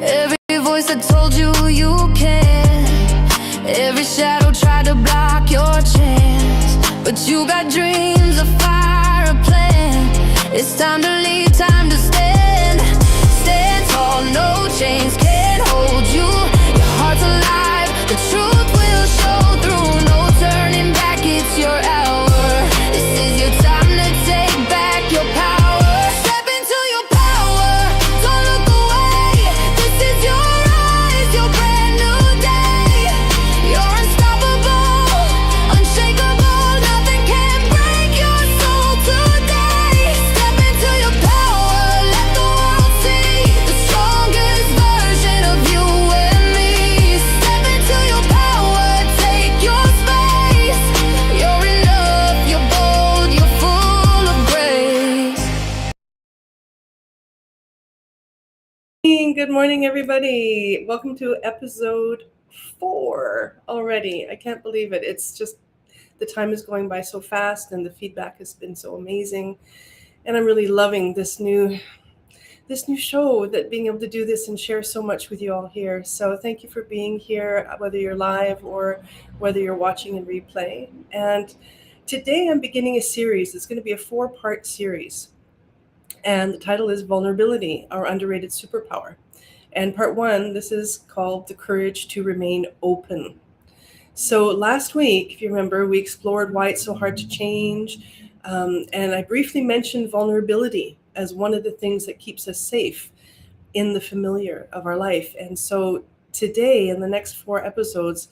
Every voice that told you you can't. Every shadow tried to block your chance. But you got dreams, a fire, a plan. It's time to lead, time to stand. Stand tall, no chains can hold you. Your heart's alive, the truth will show through. No turning back, it's your hour. This is your time to take back your power. Step into your power, don't look away. This is your rise, your brand new day. You're unstoppable, unshakable. Nothing can break your soul today. Step into your power, let the world see the strongest version of you and me. Step into your power, take your space. You're enough, you're bold, you're full of grace. Good morning, everybody. Welcome to episode 4 already. I can't believe it. It's just the time is going by so fast, and the feedback has been so amazing. And I'm really loving this new show, that being able to do this and share so much with you all here. So thank you for being here, whether you're live or whether you're watching in replay. And today I'm beginning a series. It's going to be a 4-part series. And the title is Vulnerability, Our Underrated Superpower. And part 1, this is called The Courage to Remain Open. So last week, if you remember, we explored why it's so hard to change. And I briefly mentioned vulnerability as one of the things that keeps us safe in the familiar of our life. And so today, in the next 4 episodes,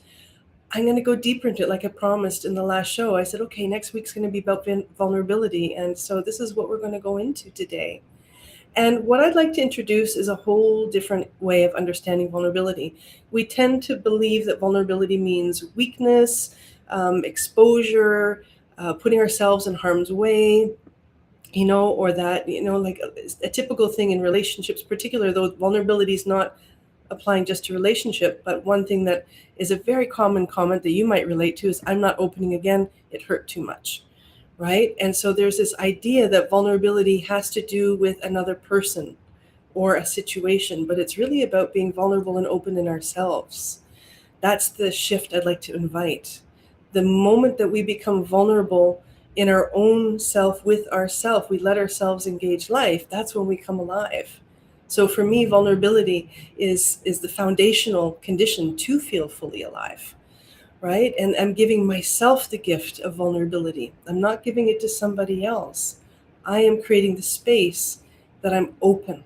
I'm going to go deeper into it, like I promised in the last show. I said, okay, next week's going to be about vulnerability. And so this is what we're going to go into today. And what I'd like to introduce is a whole different way of understanding vulnerability. We tend to believe that vulnerability means weakness, exposure, putting ourselves in harm's way, or that, like a typical thing in relationships, particularly, though vulnerability is not applying just to relationship, but one thing that is a very common comment that you might relate to is, I'm not opening again, it hurt too much, right? And so there's this idea that vulnerability has to do with another person or a situation, but it's really about being vulnerable and open in ourselves. That's the shift I'd like to invite. The moment that we become vulnerable in our own self with ourself, we let ourselves engage life, that's when we come alive. So for me, vulnerability is the foundational condition to feel fully alive, right? And I'm giving myself the gift of vulnerability. I'm not giving it to somebody else. I am creating the space that I'm open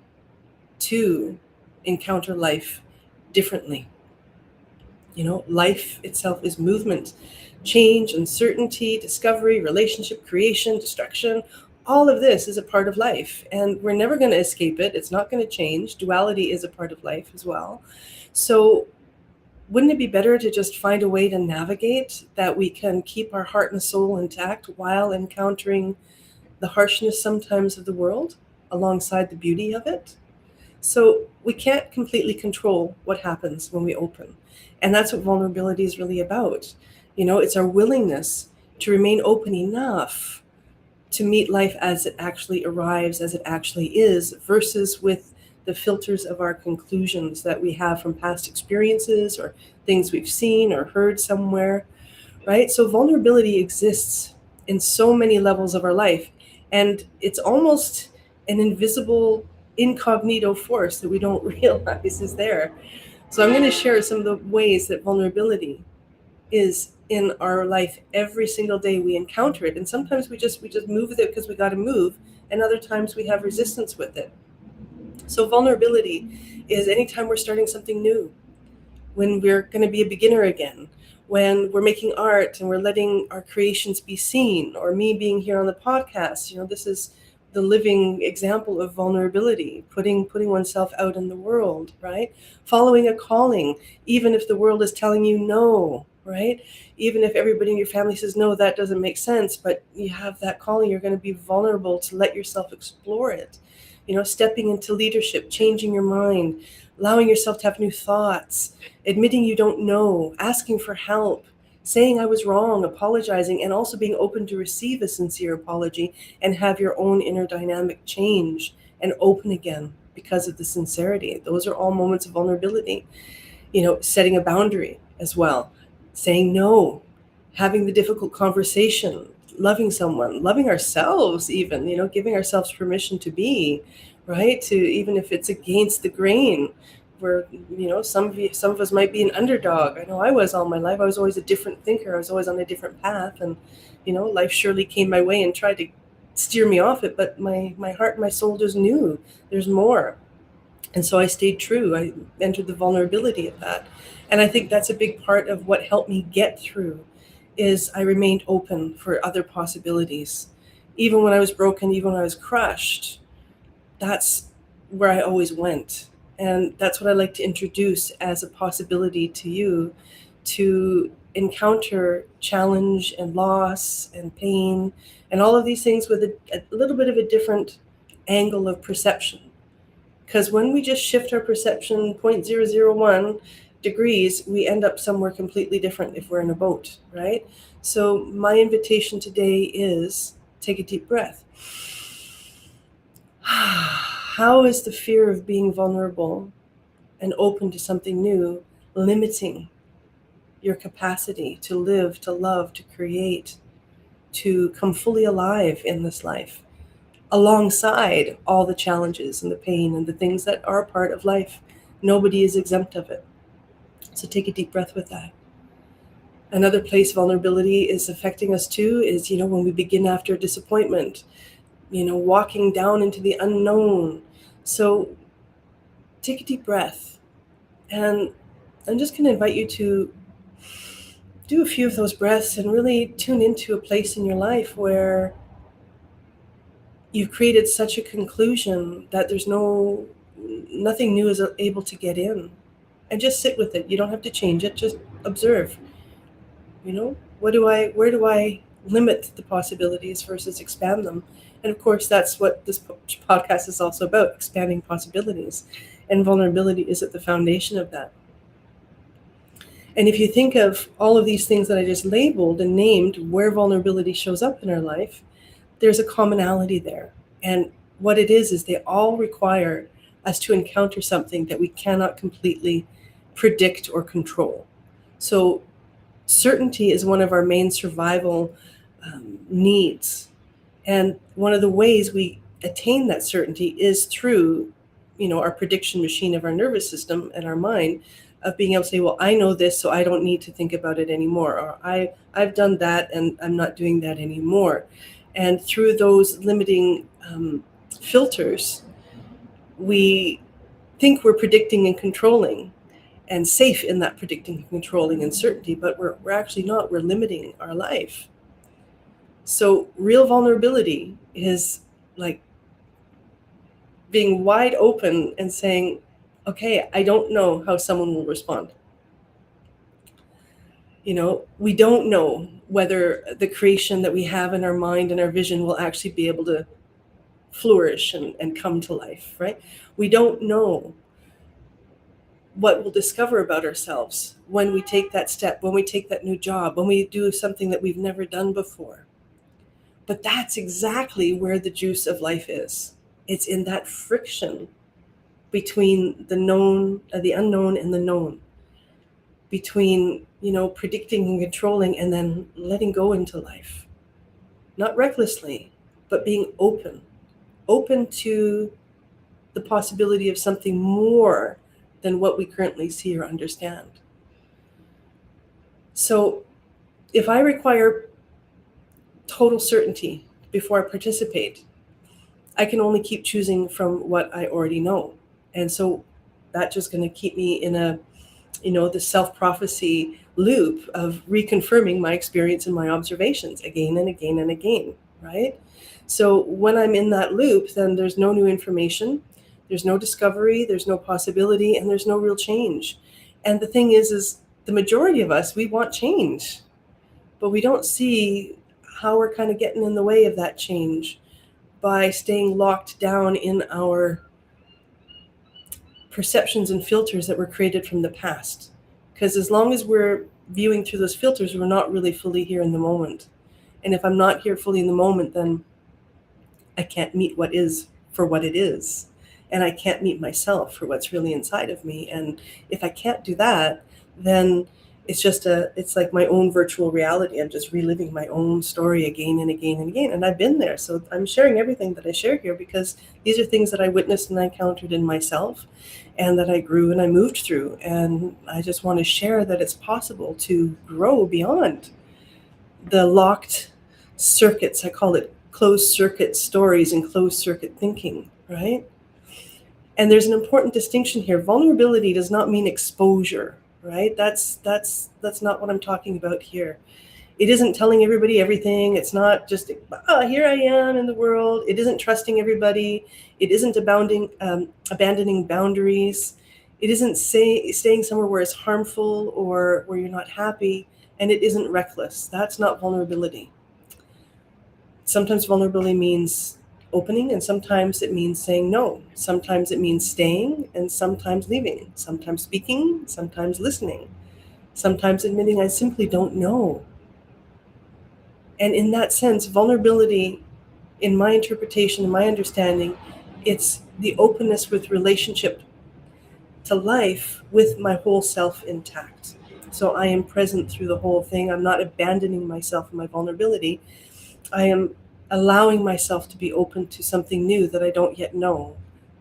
to encounter life differently. Life itself is movement, change, uncertainty, discovery, relationship, creation, destruction. All of this is a part of life, and we're never going to escape it. It's not going to change. Duality is a part of life as well. So wouldn't it be better to just find a way to navigate that we can keep our heart and soul intact while encountering the harshness sometimes of the world alongside the beauty of it? So we can't completely control what happens when we open. And that's what vulnerability is really about. It's our willingness to remain open enough to meet life as it actually arrives, as it actually is, versus with the filters of our conclusions that we have from past experiences or things we've seen or heard somewhere, right? So vulnerability exists in so many levels of our life, and it's almost an invisible incognito force that we don't realize is there. So I'm going to share some of the ways that vulnerability is in our life every single day. We encounter it, and sometimes we just move with it because we got to move, and other times we have resistance with it. So vulnerability is anytime we're starting something new, when we're going to be a beginner again, when we're making art and we're letting our creations be seen, or me being here on the podcast. This is the living example of vulnerability, putting oneself out in the world, right? Following a calling, even if the world is telling you no, right? Even if everybody in your family says, no, that doesn't make sense, but you have that calling, you're going to be vulnerable to let yourself explore it. Stepping into leadership, changing your mind, allowing yourself to have new thoughts, admitting you don't know, asking for help, saying I was wrong, apologizing, and also being open to receive a sincere apology and have your own inner dynamic change and open again. because of the sincerity. Those are all moments of vulnerability. Setting a boundary as well, saying no, having the difficult conversation, loving someone, loving ourselves even, giving ourselves permission to be, right? To, even if it's against the grain, where, some of us might be an underdog. I know I was all my life. I was always a different thinker. I was always on a different path. And, life surely came my way and tried to steer me off it. But my heart and my soul just knew there's more. And so I stayed true. I entered the vulnerability of that. And I think that's a big part of what helped me get through, is I remained open for other possibilities. Even when I was broken, even when I was crushed, that's where I always went. And that's what I like to introduce as a possibility to you, to encounter challenge and loss and pain and all of these things with a little bit of a different angle of perception. Because when we just shift our perception 0.001 degrees, we end up somewhere completely different if we're in a boat, right? So my invitation today is take a deep breath. How is the fear of being vulnerable and open to something new limiting your capacity to live, to love, to create, to come fully alive in this life, alongside all the challenges and the pain and the things that are part of life? Nobody is exempt of it. So take a deep breath with that. Another place vulnerability is affecting us too is, when we begin after a disappointment, walking down into the unknown. So take a deep breath. And I'm just going to invite you to do a few of those breaths and really tune into a place in your life where you've created such a conclusion that there's nothing new is able to get in. And just sit with it. You don't have to change it. Just observe. Where do I limit the possibilities versus expand them? And of course, that's what this podcast is also about, expanding possibilities. And vulnerability is at the foundation of that. And if you think of all of these things that I just labeled and named, where vulnerability shows up in our life, there's a commonality there. And what it is they all require us to encounter something that we cannot completely predict or control. So certainty is one of our main survival needs. And one of the ways we attain that certainty is through, our prediction machine of our nervous system and our mind, of being able to say, well, I know this, so I don't need to think about it anymore. Or I've done that and I'm not doing that anymore. And through those limiting filters, we think we're predicting and controlling and safe in that predicting and controlling and certainty, but we're actually not. We're limiting our life. So real vulnerability is like being wide open and saying, okay, I don't know how someone will respond. We don't know whether the creation that we have in our mind and our vision will actually be able to flourish and come to life, right? We don't know what we'll discover about ourselves when we take that step, when we take that new job, when we do something that we've never done before. But that's exactly where the juice of life is. It's in that friction between the known, the unknown, and the known. Between, predicting and controlling and then letting go into life. Not recklessly, but being open to the possibility of something more than what we currently see or understand. So if I require total certainty before I participate, I can only keep choosing from what I already know. And so that's just going to keep me in the self-prophecy loop of reconfirming my experience and my observations again and again and again, right? So when I'm in that loop, then there's no new information, there's no discovery, there's no possibility, and there's no real change. And the thing is the majority of us, we want change, but we don't see how we're kind of getting in the way of that change by staying locked down in our perceptions and filters that were created from the past. Because as long as we're viewing through those filters, we're not really fully here in the moment. And if I'm not here fully in the moment, then I can't meet what is for what it is. and I can't meet myself for what's really inside of me. And if I can't do that, then it's like my own virtual reality. I'm just reliving my own story again and again and again. And I've been there. So I'm sharing everything that I share here because these are things that I witnessed and I encountered in myself and that I grew and I moved through. And I just want to share that it's possible to grow beyond the locked circuits. I call it closed circuit stories and closed circuit thinking, right? And there's an important distinction here. Vulnerability does not mean exposure, right? That's not what I'm talking about here. It isn't telling everybody everything. It's not just, here I am in the world. It isn't trusting everybody. It isn't abandoning boundaries. It isn't staying somewhere where it's harmful or where you're not happy. And it isn't reckless. That's not vulnerability. Sometimes vulnerability means opening, and sometimes it means saying no. Sometimes it means staying, and sometimes leaving. Sometimes speaking, sometimes listening. Sometimes admitting I simply don't know. And in that sense, vulnerability, in my interpretation, in my understanding, it's the openness with relationship to life with my whole self intact. So I am present through the whole thing. I'm not abandoning myself in my vulnerability. I am allowing myself to be open to something new that I don't yet know,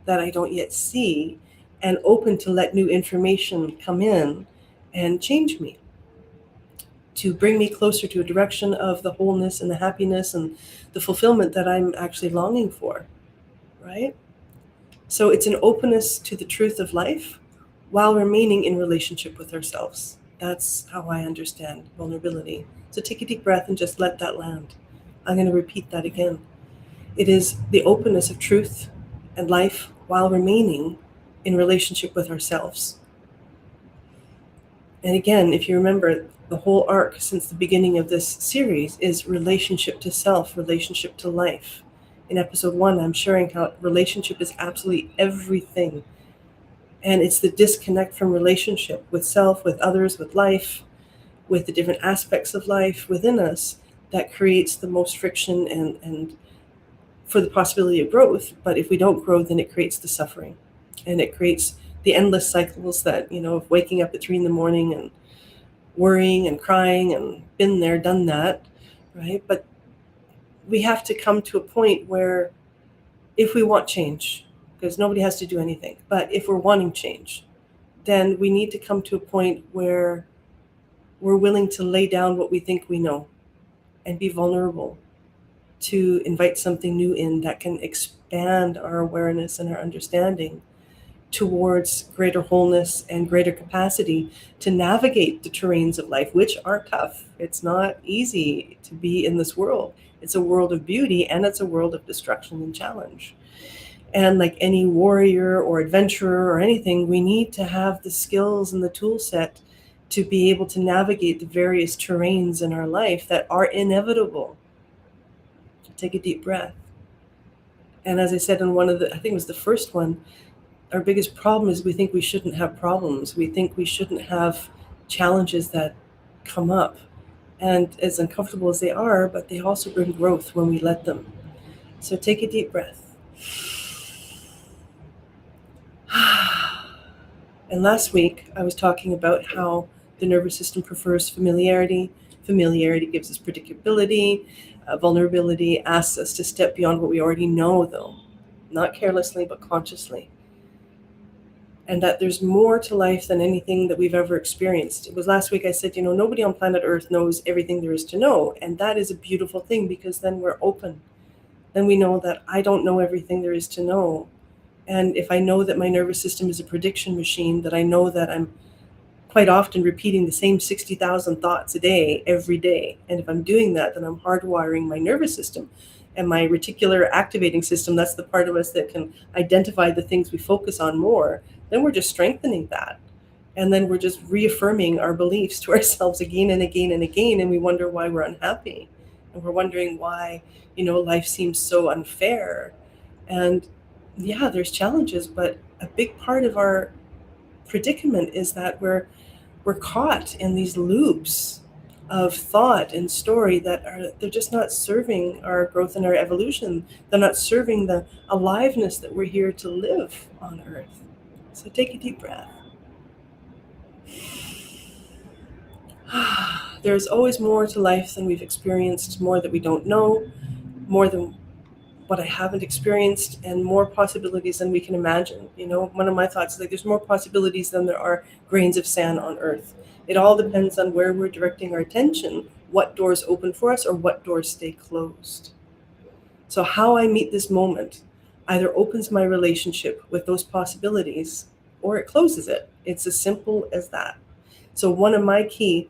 that I don't yet see, and open to let new information come in and change me, to bring me closer to a direction of the wholeness and the happiness and the fulfillment that I'm actually longing for, right? So it's an openness to the truth of life while remaining in relationship with ourselves. That's how I understand vulnerability. So take a deep breath and just let that land. I'm going to repeat that again. It is the openness of truth and life while remaining in relationship with ourselves. And again, if you remember, the whole arc since the beginning of this series is relationship to self, relationship to life. In episode 1, I'm sharing how relationship is absolutely everything. And it's the disconnect from relationship with self, with others, with life, with the different aspects of life within us that creates the most friction and for the possibility of growth. But if we don't grow, then it creates the suffering. And it creates the endless cycles that, of waking up at 3 a.m. and worrying and crying and been there, done that, right? But we have to come to a point where if we want change, because nobody has to do anything, but if we're wanting change, then we need to come to a point where we're willing to lay down what we think we know and be vulnerable to invite something new in that can expand our awareness and our understanding towards greater wholeness and greater capacity to navigate the terrains of life, which are tough. It's not easy to be in this world. It's a world of beauty and it's a world of destruction and challenge. And like any warrior or adventurer or anything, we need to have the skills and the tool set to be able to navigate the various terrains in our life that are inevitable. Take a deep breath. And as I said in one of I think it was the first one, our biggest problem is we think we shouldn't have problems. We think we shouldn't have challenges that come up. And as uncomfortable as they are, but they also bring growth when we let them. So take a deep breath. And last week, I was talking about how the nervous system prefers familiarity. Familiarity gives us predictability. Vulnerability asks us to step beyond what we already know, though, not carelessly, but consciously. And that there's more to life than anything that we've ever experienced. It was last week I said, nobody on planet Earth knows everything there is to know. And that is a beautiful thing because then we're open. Then we know that I don't know everything there is to know. And if I know that my nervous system is a prediction machine, that I know that I'm quite often repeating the same 60,000 thoughts a day, every day. And if I'm doing that, then I'm hardwiring my nervous system. And my reticular activating system, that's the part of us that can identify the things we focus on more, then we're just strengthening that. And then we're just reaffirming our beliefs to ourselves again and again and again. And we wonder why we're unhappy. And we're wondering why, life seems so unfair. And yeah, there's challenges, but a big part of our predicament is that we're caught in these loops of thought and story they're just not serving our growth and our evolution. They're not serving the aliveness that we're here to live on earth. So take a deep breath. There's always more to life than we've experienced, more that we don't know, more than what I haven't experienced, and more possibilities than we can imagine. One of my thoughts is like there's more possibilities than there are grains of sand on earth. It all depends on where we're directing our attention, what doors open for us or what doors stay closed. So how I meet this moment either opens my relationship with those possibilities or it closes it. It's as simple as that. So one of my key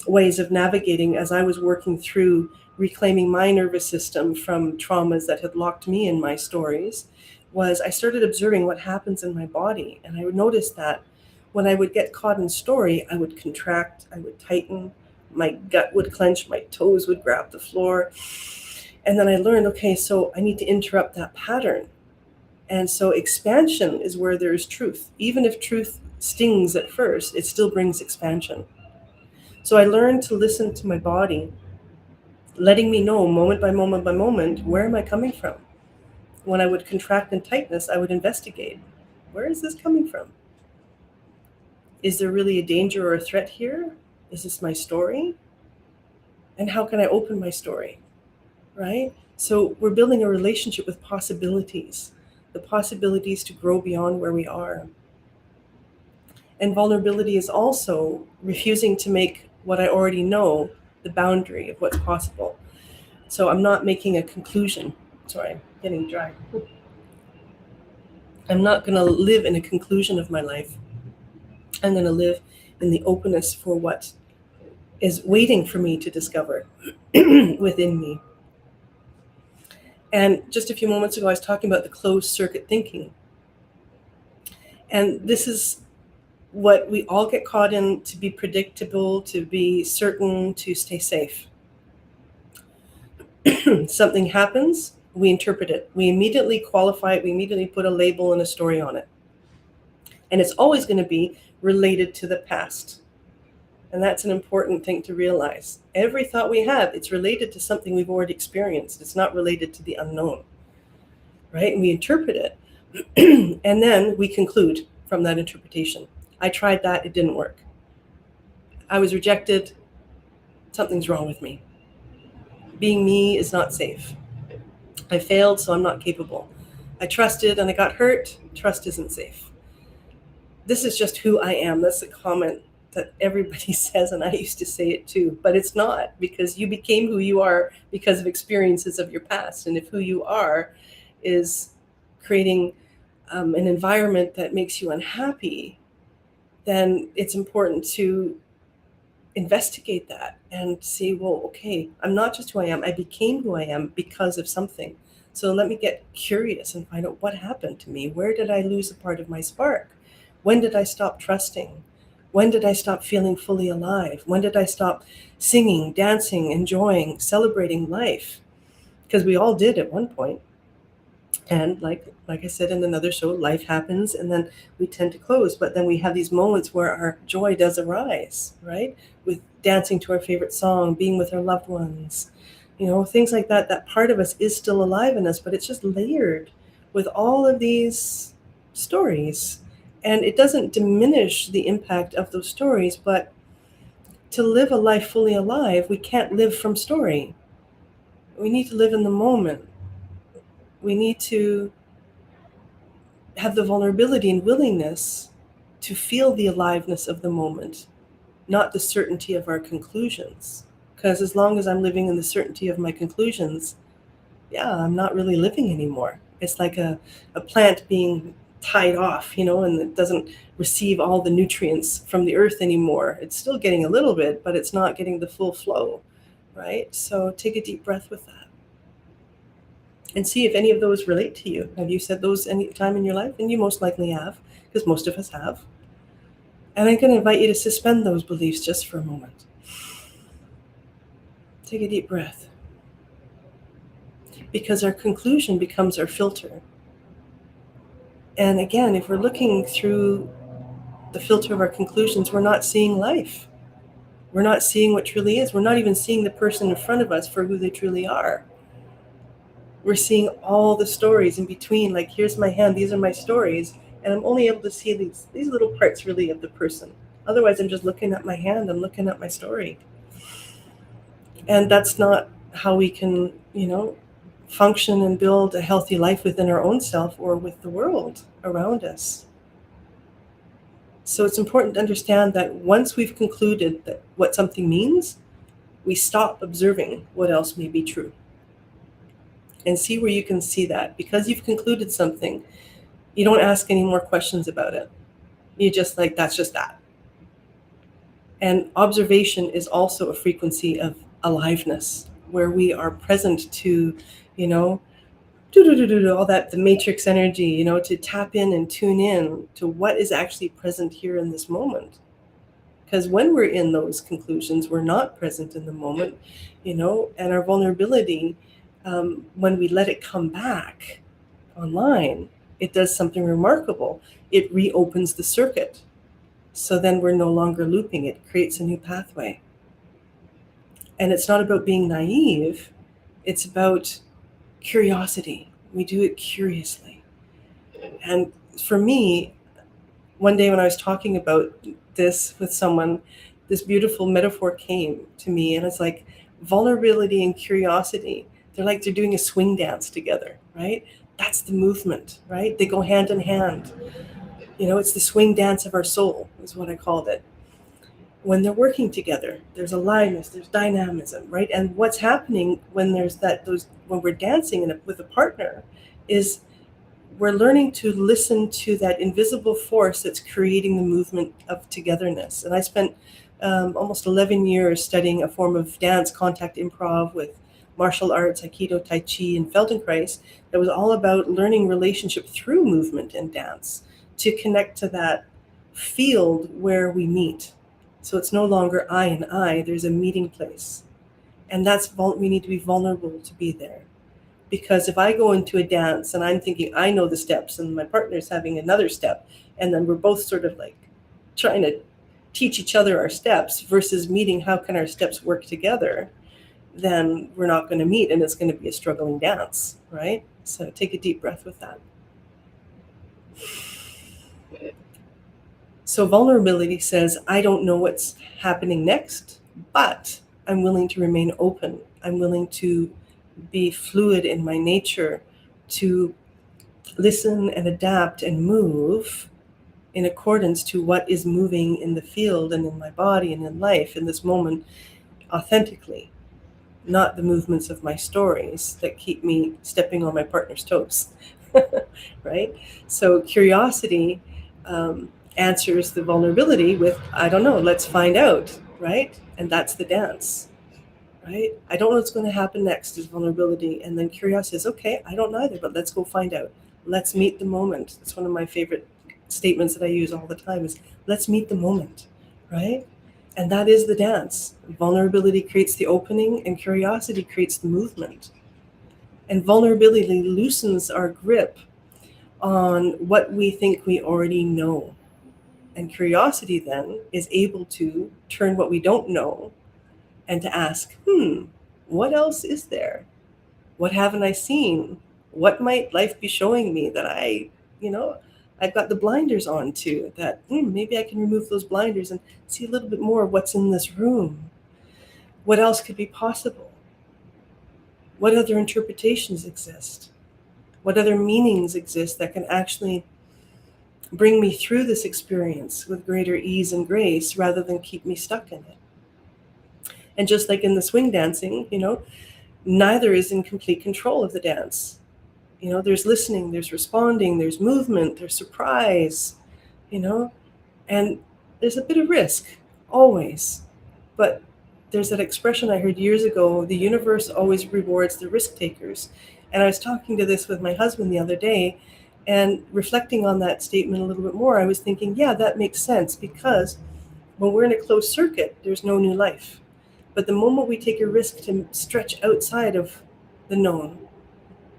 ways of navigating as I was working through reclaiming my nervous system from traumas that had locked me in my stories was I started observing what happens in my body. And I would notice that when I would get caught in story, I would contract, I would tighten, my gut would clench, my toes would grab the floor. And then I learned, okay, so I need to interrupt that pattern. And so expansion is where there's truth. Even if truth stings at first, it still brings expansion. So I learned to listen to my body, letting me know moment by moment by moment, where am I coming from? When I would contract and tightness, I would investigate. Where is this coming from? Is there really a danger or a threat here? Is this my story? And how can I open my story? Right? So we're building a relationship with possibilities, the possibilities to grow beyond where we are. And vulnerability is also refusing to make what I already know the boundary of what's possible. So I'm not making a conclusion. Sorry, I'm getting dry. I'm not going to live in a conclusion of my life. I'm going to live in the openness for what is waiting for me to discover within me. And just a few moments ago, I was talking about the closed circuit thinking. And this is what we all get caught in, to be predictable, to be certain, to stay safe. Something happens, we interpret it. We immediately qualify it. We immediately put a label and a story on it. And it's always going to be related to the past. And that's an important thing to realize. Every thought we have, it's related to something we've already experienced. It's not related to the unknown, right? And we interpret it. And then we conclude from that interpretation. I tried that, it didn't work. I was rejected, something's wrong with me. Being me is not safe. I failed, so I'm not capable. I trusted and I got hurt, trust isn't safe. This is just who I am. That's a comment that everybody says, and I used to say it too, but it's not, because you became who you are because of experiences of your past. And if who you are is creating an environment that makes you unhappy, then it's important to investigate that and see, well, okay, I'm not just who I am. I became who I am because of something. So let me get curious and find out what happened to me. Where did I lose a part of my spark? When did I stop trusting? When did I stop feeling fully alive? When did I stop singing, dancing, enjoying, celebrating life? Because we all did at one point. And like I said in another show, life happens and then we tend to close. But then we have these moments where our joy does arise, right? With dancing to our favorite song, being with our loved ones, things like that. That part of us is still alive in us, but it's just layered with all of these stories. And it doesn't diminish the impact of those stories, but to live a life fully alive, we can't live from story. We need to live in the moment. We need to have the vulnerability and willingness to feel the aliveness of the moment, not the certainty of our conclusions. Because as long as I'm living in the certainty of my conclusions, I'm not really living anymore. It's like a plant being tied off, and it doesn't receive all the nutrients from the earth anymore. It's still getting a little bit, but it's not getting the full flow, right? So take a deep breath with that. And see if any of those relate to you. Have you said those any time in your life? And you most likely have, because most of us have. And I'm going to invite you to suspend those beliefs just for a moment. Take a deep breath. Because our conclusion becomes our filter. And again, if we're looking through the filter of our conclusions, we're not seeing life. We're not seeing what truly is. We're not even seeing the person in front of us for who they truly are. We're seeing all the stories in between, like, here's my hand, these are my stories, and I'm only able to see these little parts really of the person. Otherwise, I'm just looking at my hand, I'm looking at my story. And that's not how we can, function and build a healthy life within our own self or with the world around us. So it's important to understand that once we've concluded that what something means, we stop observing what else may be true. And see where you can see that. Because you've concluded something, you don't ask any more questions about it. You just like, that's just that. And observation is also a frequency of aliveness, where we are present to, all that, the matrix energy, to tap in and tune in to what is actually present here in this moment. Because when we're in those conclusions, we're not present in the moment, and our vulnerability, when we let it come back online, it does something remarkable. It reopens the circuit. So then we're no longer looping. It creates a new pathway. And it's not about being naive. It's about curiosity. We do it curiously. And for me, one day when I was talking about this with someone, this beautiful metaphor came to me, and it's like vulnerability and curiosity. They're doing a swing dance together, right? That's the movement, right? They go hand in hand. It's the swing dance of our soul, is what I called it. When they're working together, there's aliveness, there's dynamism, right? And what's happening when there's when we're dancing with a partner is we're learning to listen to that invisible force that's creating the movement of togetherness. And I spent almost 11 years studying a form of dance, contact improv, with martial arts, Aikido, Tai Chi, and Feldenkrais, that was all about learning relationship through movement and dance to connect to that field where we meet. So it's no longer I and I, there's a meeting place. And we need to be vulnerable to be there. Because if I go into a dance and I'm thinking I know the steps and my partner's having another step, and then we're both sort of trying to teach each other our steps versus meeting how can our steps work together, then we're not going to meet, and it's going to be a struggling dance, right? So take a deep breath with that. So vulnerability says, I don't know what's happening next, but I'm willing to remain open. I'm willing to be fluid in my nature, to listen and adapt and move in accordance to what is moving in the field and in my body and in life in this moment authentically, not the movements of my stories that keep me stepping on my partner's toes, right? So curiosity answers the vulnerability with, I don't know, let's find out, right? And that's the dance. Right? I don't know what's going to happen next is vulnerability. And then curiosity is, okay, I don't either, but let's go find out. Let's meet the moment. It's one of my favorite statements that I use all the time is, let's meet the moment, right? And that is the dance. Vulnerability creates the opening, and curiosity creates the movement. And vulnerability loosens our grip on what we think we already know. And curiosity then is able to turn what we don't know and to ask, what else is there? What haven't I seen? What might life be showing me that I've got the blinders on to, that maybe I can remove those blinders and see a little bit more of what's in this room. What else could be possible? What other interpretations exist? What other meanings exist that can actually bring me through this experience with greater ease and grace rather than keep me stuck in it? And just like in the swing dancing, neither is in complete control of the dance. There's listening, there's responding, there's movement, there's surprise, and there's a bit of risk, always. But there's that expression I heard years ago, the universe always rewards the risk takers. And I was talking to this with my husband the other day, and reflecting on that statement a little bit more, I was thinking, yeah, that makes sense, because when we're in a closed circuit, there's no new life. But the moment we take a risk to stretch outside of the known,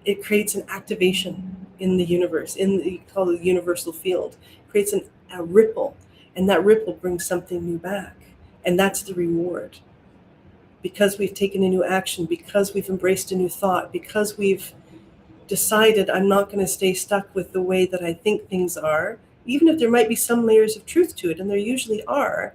it creates an activation in the universe, call it the universal field. It creates a ripple, and that ripple brings something new back. And that's the reward. Because we've taken a new action, because we've embraced a new thought, because we've decided I'm not going to stay stuck with the way that I think things are, even if there might be some layers of truth to it, and there usually are.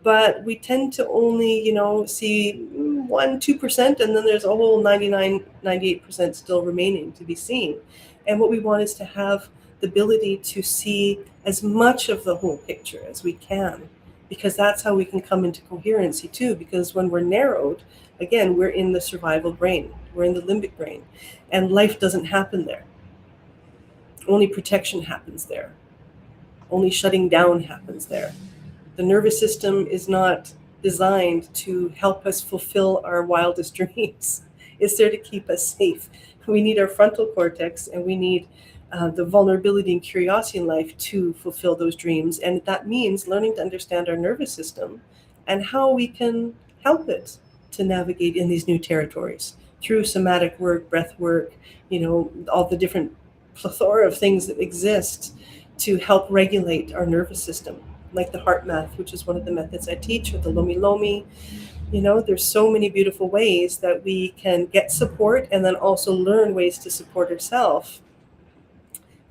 But we tend to only, see 1-2%, and then there's a whole 99-98% still remaining to be seen. And what we want is to have the ability to see as much of the whole picture as we can, because that's how we can come into coherency too. Because when we're narrowed, again, we're in the survival brain, we're in the limbic brain, and life doesn't happen there. Only protection happens there. Only shutting down happens there. The nervous system is not designed to help us fulfill our wildest dreams. It's there to keep us safe. We need our frontal cortex, and we need the vulnerability and curiosity in life to fulfill those dreams. And that means learning to understand our nervous system and how we can help it to navigate in these new territories through somatic work, breath work, all the different plethora of things that exist to help regulate our nervous system, like the heart math, which is one of the methods I teach, or the lomi lomi. There's so many beautiful ways that we can get support and then also learn ways to support ourselves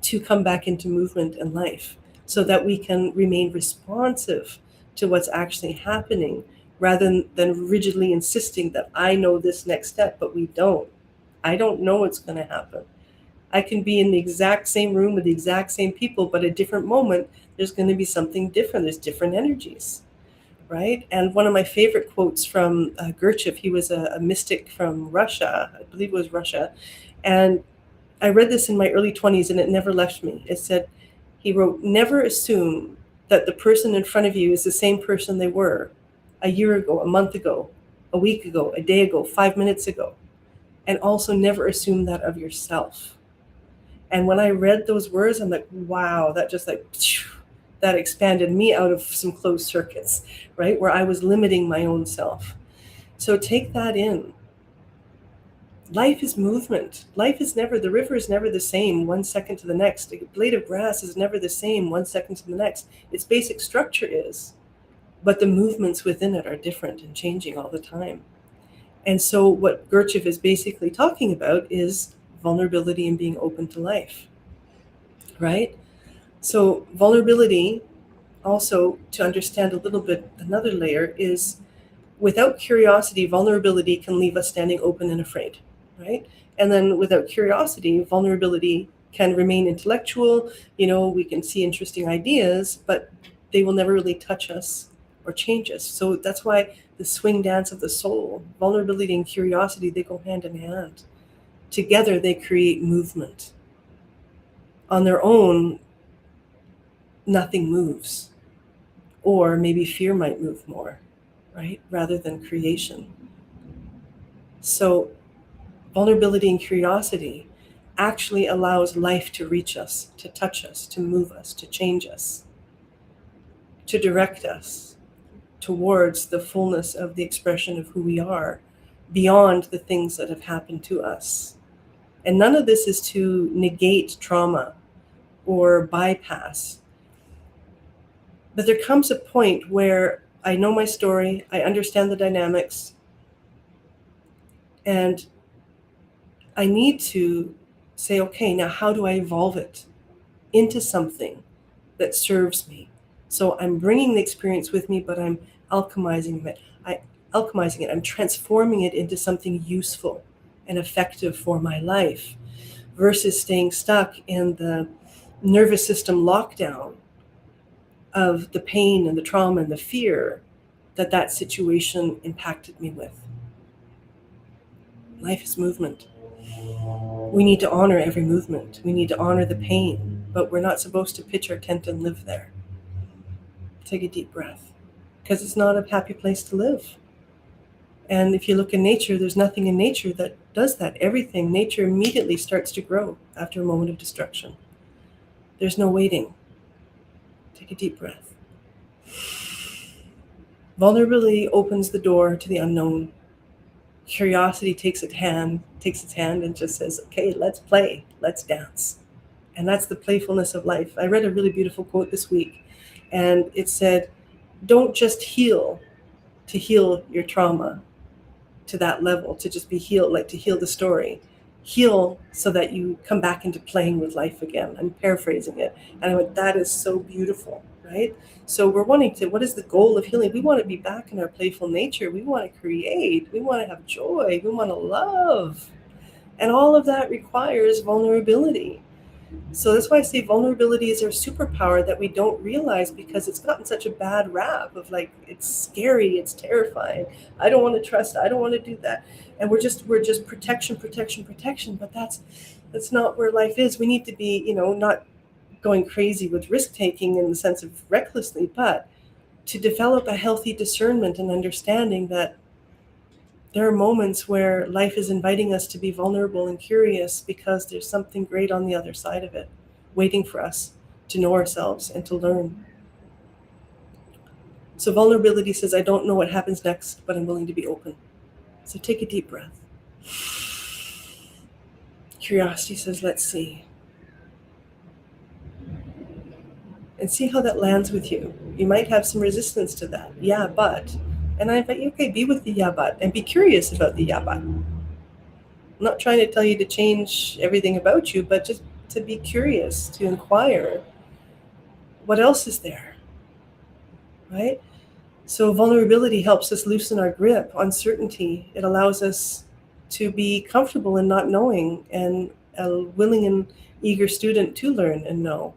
to come back into movement and life, so that we can remain responsive to what's actually happening, rather than rigidly insisting that I know this next step, but we don't. I don't know what's going to happen. I can be in the exact same room with the exact same people, but at a different moment, there's going to be something different. There's different energies, right? And one of my favorite quotes from Gurdjieff, he was a mystic from Russia, I believe it was Russia. And I read this in my early 20s and it never left me. It said, he wrote, "Never assume that the person in front of you is the same person they were a year ago, a month ago, a week ago, a day ago, 5 minutes ago. And also never assume that of yourself." And when I read those words, I'm like, wow, that just that expanded me out of some closed circuits, right? Where I was limiting my own self. So take that in. Life is movement. The river is never the same 1 second to the next. A blade of grass is never the same 1 second to the next. Its basic structure is, but the movements within it are different and changing all the time. And so what Gurdjieff is basically talking about is vulnerability and being open to life, right? So vulnerability, also to understand a little bit, another layer is, without curiosity, vulnerability can leave us standing open and afraid, right? And then without curiosity, vulnerability can remain intellectual. We can see interesting ideas, but they will never really touch us or change us. So that's why the swing dance of the soul, vulnerability and curiosity, they go hand in hand. Together, they create movement. On their own, nothing moves. Or maybe fear might move more, right? Rather than creation. So vulnerability and curiosity actually allows life to reach us, to touch us, to move us, to change us, to direct us towards the fullness of the expression of who we are, beyond the things that have happened to us. And none of this is to negate trauma or bypass. But there comes a point where I know my story, I understand the dynamics, and I need to say, okay, now how do I evolve it into something that serves me? So I'm bringing the experience with me, but I'm alchemizing it. I'm transforming it into something useful and effective for my life, versus staying stuck in the nervous system lockdown of the pain and the trauma and the fear that situation impacted me with. Life is movement. We need to honor every movement. We need to honor the pain, but we're not supposed to pitch our tent and live there. Take a deep breath, because it's not a happy place to live. And if you look in nature, there's nothing in nature that does that. Everything, nature immediately starts to grow after a moment of destruction. There's no waiting. Take a deep breath. Vulnerability opens the door to the unknown. Curiosity takes its hand and just says, okay, let's play, let's dance. And that's the playfulness of life. I read a really beautiful quote this week, and it said, don't just heal to heal your trauma to that level, to just be healed, like to heal the story. Heal so that you come back into playing with life again. I'm paraphrasing it. And I went, that is so beautiful, right? So we're wanting to, what is the goal of healing? We want to be back in our playful nature. We want to create. We want to have joy. We want to love. And all of that requires vulnerability. So that's why I say vulnerability is our superpower that we don't realize, because it's gotten such a bad rap of like, it's scary, it's terrifying. I don't want to trust, I don't want to do that. And we're just protection, but that's not where life is. We need to be, not going crazy with risk taking in the sense of recklessly, but to develop a healthy discernment and understanding that there are moments where life is inviting us to be vulnerable and curious, because there's something great on the other side of it, waiting for us to know ourselves and to learn. So vulnerability says, I don't know what happens next, but I'm willing to be open. So take a deep breath. Curiosity says, let's see. And see how that lands with you. You might have some resistance to that. Yeah, but. And I invite you, okay, be with the yeah, but, and be curious about the yeah, but. I'm not trying to tell you to change everything about you, but just to be curious, to inquire. What else is there? Right? So vulnerability helps us loosen our grip on certainty. It allows us to be comfortable in not knowing, and a willing and eager student to learn and know.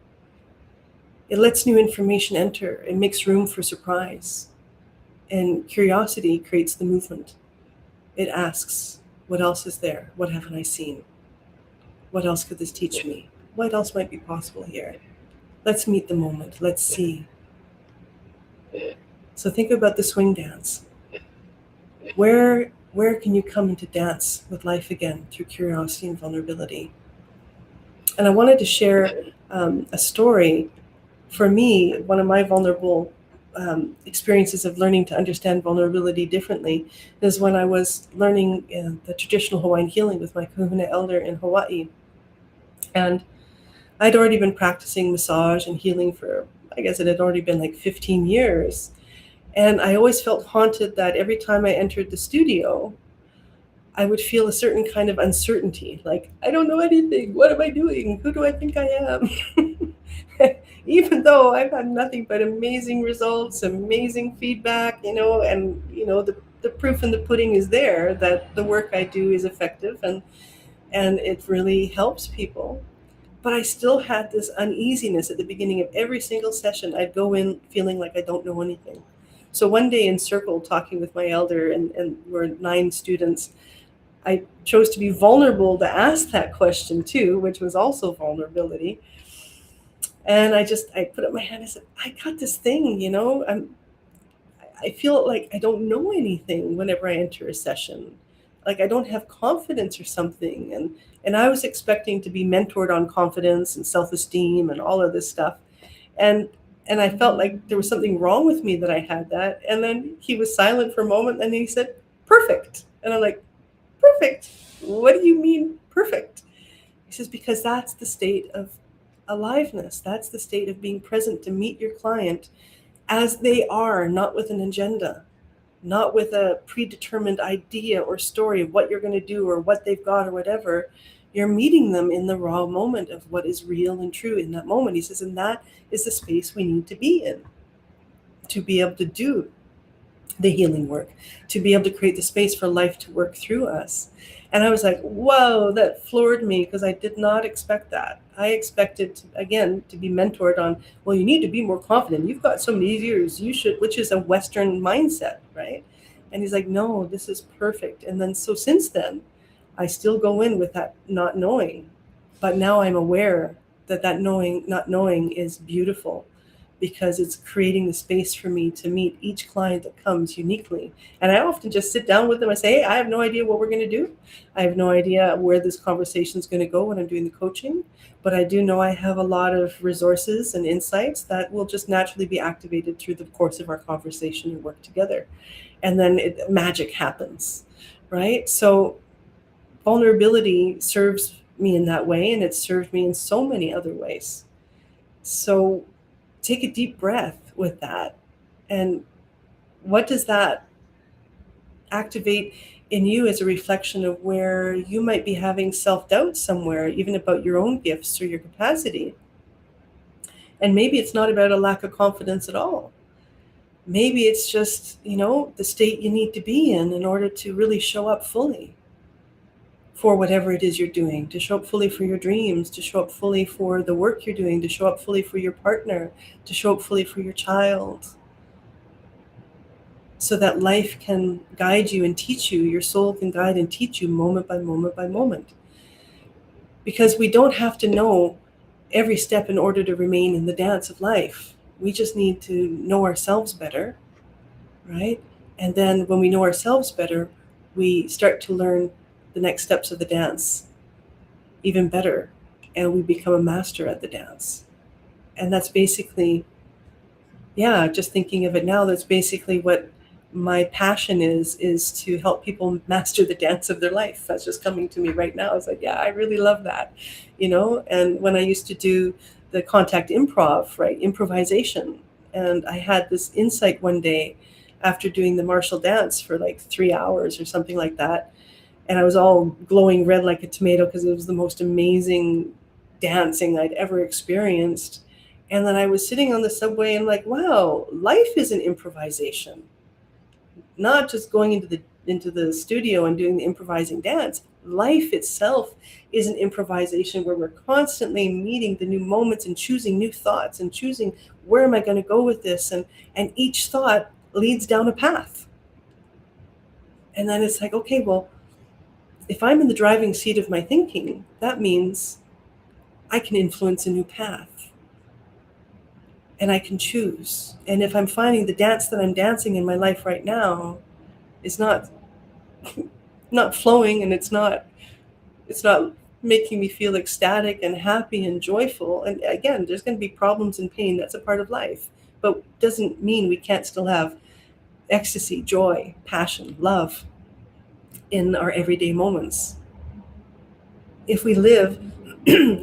It lets new information enter. It makes room for surprise. And curiosity creates the movement. It asks, what else is there? What haven't I seen? What else could this teach me? What else might be possible here? Let's meet the moment. Let's see. So think about the swing dance. Where can you come into dance with life again through curiosity and vulnerability? And I wanted to share a story. For me, one of my vulnerable experiences of learning to understand vulnerability differently is when I was learning the traditional Hawaiian healing with my kahuna elder in Hawaii. And I'd already been practicing massage and healing for, I guess it had already been like 15 years. And I always felt haunted that every time I entered the studio, I would feel a certain kind of uncertainty. Like, I don't know anything. What am I doing? Who do I think I am? Even though I've had nothing but amazing results, amazing feedback, and the proof in the pudding is there that the work I do is effective and it really helps people. But I still had this uneasiness at the beginning of every single session. I'd go in feeling like I don't know anything. So one day in circle, talking with my elder, and we're 9 students, I chose to be vulnerable to ask that question too, which was also vulnerability. And I put up my hand and said, I got this thing, I feel like I don't know anything whenever I enter a session. Like I don't have confidence or something. And I was expecting to be mentored on confidence and self-esteem and all of this stuff. And I felt like there was something wrong with me that I had that. And then he was silent for a moment and he said, perfect. And I'm like, perfect? What do you mean perfect? He says, because that's the state of aliveness. That's the state of being present to meet your client as they are, not with an agenda, not with a predetermined idea or story of what you're going to do or what they've got or whatever. You're meeting them in the raw moment of what is real and true in that moment. He says, and that is the space we need to be in to be able to do the healing work, to be able to create the space for life to work through us. And I was like, whoa, that floored me, because I did not expect that. I expected, again, to be mentored on, well, you need to be more confident. You've got so many years, you should, which is a Western mindset, right? And he's like, no, this is perfect. And then, so since then, I still go in with that not knowing, but now I'm aware that not knowing is beautiful, because it's creating the space for me to meet each client that comes uniquely. And I often just sit down with them. I say, hey, I have no idea what we're going to do. I have no idea where this conversation is going to go when I'm doing the coaching, but I do know I have a lot of resources and insights that will just naturally be activated through the course of our conversation and work together. And then magic happens, right? So vulnerability serves me in that way, and it served me in so many other ways. So take a deep breath with that. And what does that activate in you as a reflection of where you might be having self-doubt somewhere, even about your own gifts or your capacity. And maybe it's not about a lack of confidence at all. Maybe it's just, the state you need to be in order to really show up fully for whatever it is you're doing, to show up fully for your dreams, to show up fully for the work you're doing, to show up fully for your partner, to show up fully for your child, so that life can guide you and teach you, your soul can guide and teach you moment by moment by moment. Because we don't have to know every step in order to remain in the dance of life. We just need to know ourselves better, right? And then when we know ourselves better, we start to learn the next steps of the dance even better, and we become a master at the dance. And that's basically, just thinking of it now, that's basically what my passion is to help people master the dance of their life. That's just coming to me right now. It's like, I really love that, and when I used to do the contact improv, right, improvisation, and I had this insight one day after doing the martial dance for like 3 hours or something like that, and I was all glowing red like a tomato because it was the most amazing dancing I'd ever experienced. And then I was sitting on the subway and like, wow, life is an improvisation. Not just going into the studio and doing the improvising dance. Life itself is an improvisation where we're constantly meeting the new moments and choosing new thoughts and choosing where am I going to go with this, and each thought leads down a path. And then it's like, okay, well, if I'm in the driving seat of my thinking, that means I can influence a new path. And I can choose. And if I'm finding the dance that I'm dancing in my life right now is not flowing, and it's not making me feel ecstatic and happy and joyful, and again, there's going to be problems and pain. That's a part of life. But doesn't mean we can't still have ecstasy, joy, passion, love in our everyday moments. If we live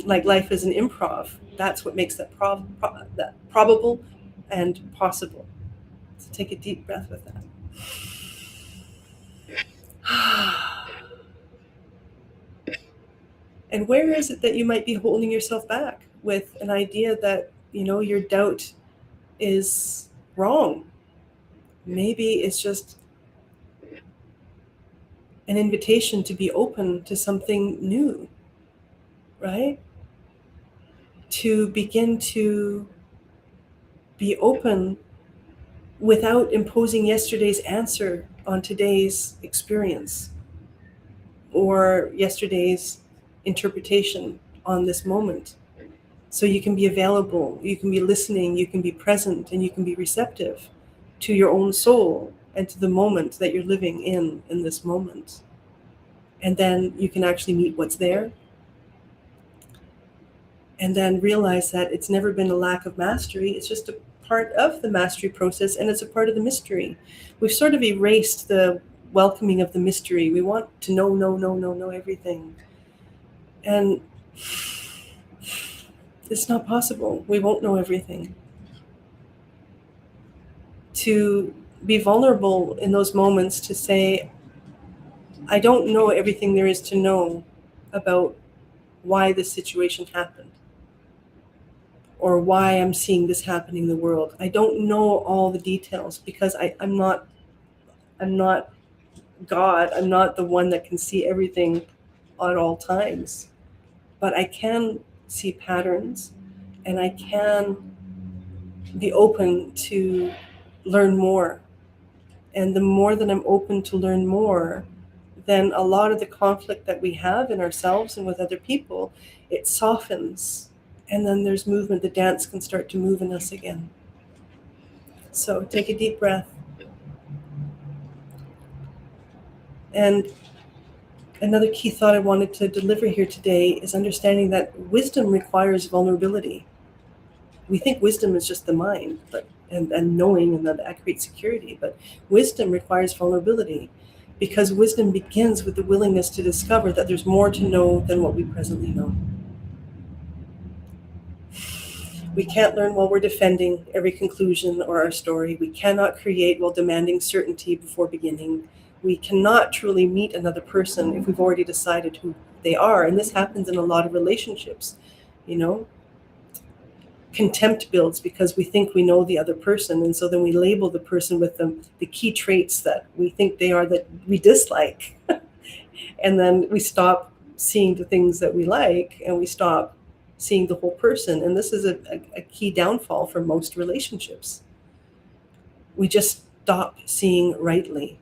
like life is an improv, that's what makes that probable and possible. So take a deep breath with that. And where is it that you might be holding yourself back with an idea that, your doubt is wrong? Maybe it's just an invitation to be open to something new, right? To begin to be open without imposing yesterday's answer on today's experience or yesterday's interpretation on this moment. So you can be available, you can be listening, you can be present, and you can be receptive to your own soul and to the moment that you're living in this moment. And then you can actually meet what's there. And then realize that it's never been a lack of mastery. It's just a part of the mastery process, and it's a part of the mystery. We've sort of erased the welcoming of the mystery. We want to know everything. And it's not possible. We won't know everything. To be vulnerable in those moments, to say, I don't know everything there is to know about why this situation happened, or why I'm seeing this happening in the world. I don't know all the details because I'm not God. I'm not the one that can see everything at all times. But I can see patterns, and I can be open to learn more. And the more that I'm open to learn more, then a lot of the conflict that we have in ourselves and with other people, it softens. And then there's movement. The dance can start to move in us again. So take a deep breath. And another key thought I wanted to deliver here today is understanding that wisdom requires vulnerability. We think wisdom is just the mind, and knowing, and that creates security. But wisdom requires vulnerability, because wisdom begins with the willingness to discover that there's more to know than what we presently know. We can't learn while we're defending every conclusion or our story. We cannot create while demanding certainty before beginning. We cannot truly meet another person if we've already decided who they are. And this happens in a lot of relationships. Contempt builds because we think we know the other person, and so then we label the person with the key traits that we think they are that we dislike. And then we stop seeing the things that we like, and we stop seeing the whole person. And this is a key downfall for most relationships. We just stop seeing rightly.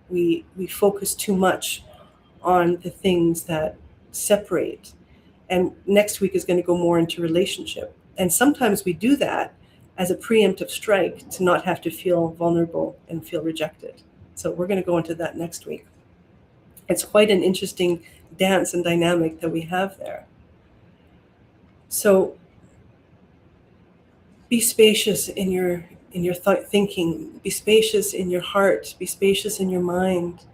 We focus too much on the things that separate. And next week is going to go more into relationship. And sometimes we do that as a preemptive strike to not have to feel vulnerable and feel rejected. So we're going to go into that next week. It's quite an interesting dance and dynamic that we have there. So be spacious in your thinking, be spacious in your heart, be spacious in your mind,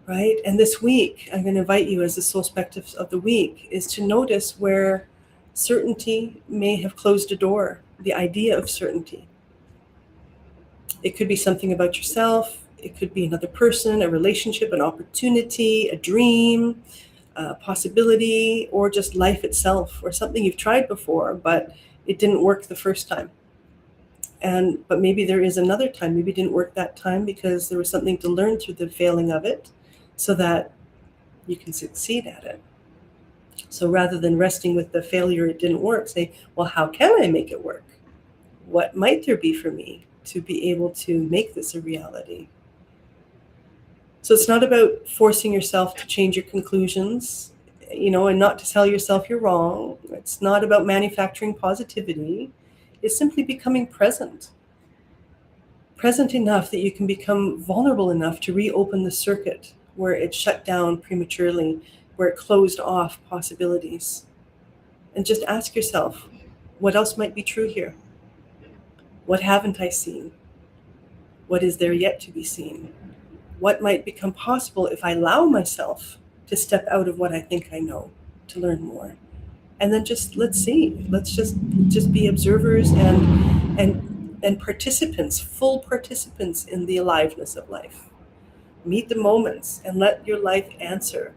right? And this week, I'm going to invite you as the SoulSpectives of the week is to notice where certainty may have closed a door, the idea of certainty. It could be something about yourself. It could be another person, a relationship, an opportunity, a dream, a possibility, or just life itself, or something you've tried before, but it didn't work the first time. But maybe there is another time. Maybe it didn't work that time because there was something to learn through the failing of it so that you can succeed at it. So rather than resting with the failure, it didn't work, say, well, how can I make it work? What might there be for me to be able to make this a reality? So it's not about forcing yourself to change your conclusions, and not to tell yourself you're wrong. It's not about manufacturing positivity. It's simply becoming present. Present enough that you can become vulnerable enough to reopen the circuit where it shut down prematurely, where it closed off possibilities. And just ask yourself, what else might be true here? What haven't I seen? What is there yet to be seen? What might become possible if I allow myself to step out of what I think I know, to learn more? And then let's see. Let's just be observers and participants, full participants in the aliveness of life. Meet the moments and let your life answer.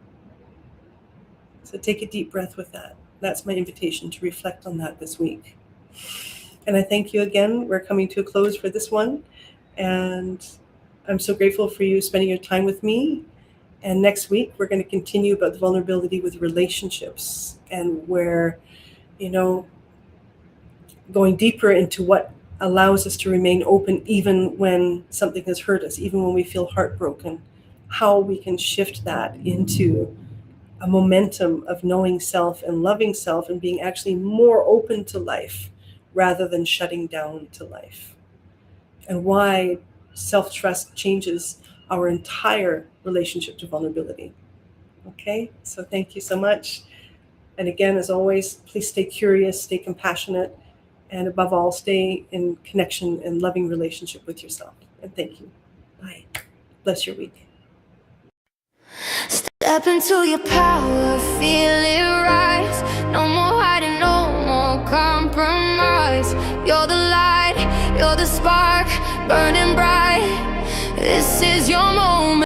So take a deep breath with that. That's my invitation to reflect on that this week. And I thank you again. We're coming to a close for this one. And I'm so grateful for you spending your time with me. And next week, we're going to continue about the vulnerability with relationships and where, going deeper into what allows us to remain open even when something has hurt us, even when we feel heartbroken, how we can shift that into a momentum of knowing self and loving self and being actually more open to life rather than shutting down to life. And why self-trust changes our entire relationship to vulnerability. Okay, so thank you so much. And again, as always, please stay curious, stay compassionate, and above all, stay in connection and loving relationship with yourself. And thank you. Bye. Bless your week. Step into your power, feel it rise. No more hiding, no more compromise. You're the light, you're the spark, burning bright. This is your moment.